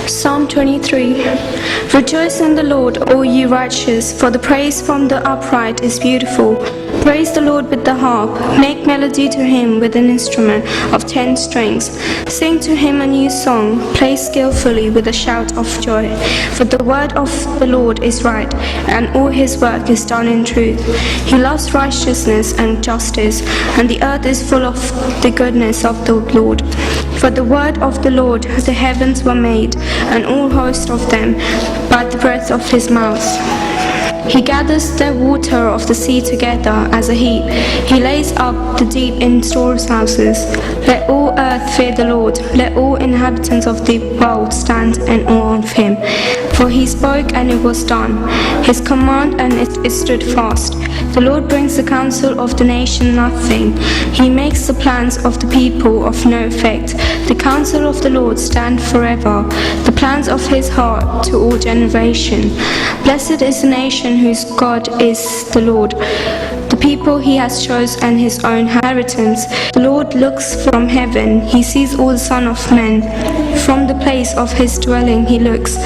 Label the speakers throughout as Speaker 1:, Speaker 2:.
Speaker 1: Psalm 23. Rejoice in the Lord, all you righteous, for the praise from the upright is beautiful. Praise the Lord with the harp, make melody to him with an instrument of 10 strings. Sing to him a new song, play skillfully with a shout of joy. For the word of the Lord is right, and all his work is done in truth. He loves righteousness and justice, and the earth is full of the goodness of the Lord. For the word of the Lord, the heavens were made, and all host of them by the breath of his mouth. He gathers the water of the sea together as a heap. He lays up the deep in storehouses. Let all earth fear the Lord. Let all inhabitants of the world stand in awe of him. For he spoke and it was done. His command and it stood fast. The Lord brings the counsel of the nation nothing. He makes the plans of the people of no effect. The counsel of the Lord stand forever, the plans of his heart to all generation. Blessed is the nation whose God is the Lord, the people he has chosen and his own inheritance. The Lord looks from heaven, he sees all the sons of men. From the place of his dwelling he looks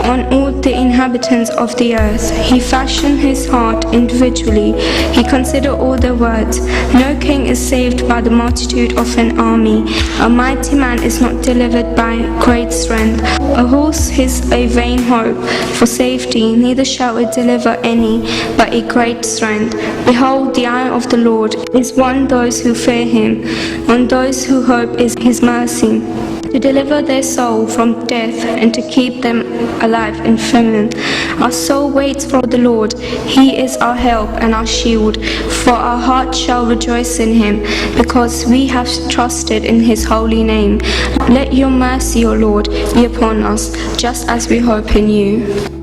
Speaker 1: on all the inhabitants of the earth. He fashioned his heart individually. He considered all their words. No king is saved by the multitude of an army. A mighty man is not delivered by great strength. A horse is a vain hope for safety, neither shall it deliver any but a great strength. Behold, the eye of the Lord is on those who fear him, on those who hope is his mercy, to deliver their soul from death and to keep them alive in famine. Our soul waits for the Lord. He is our help and our shield. For our heart shall rejoice in him, because we have trusted in his holy name. Let your mercy, O Lord, be upon us, just as we hope in you.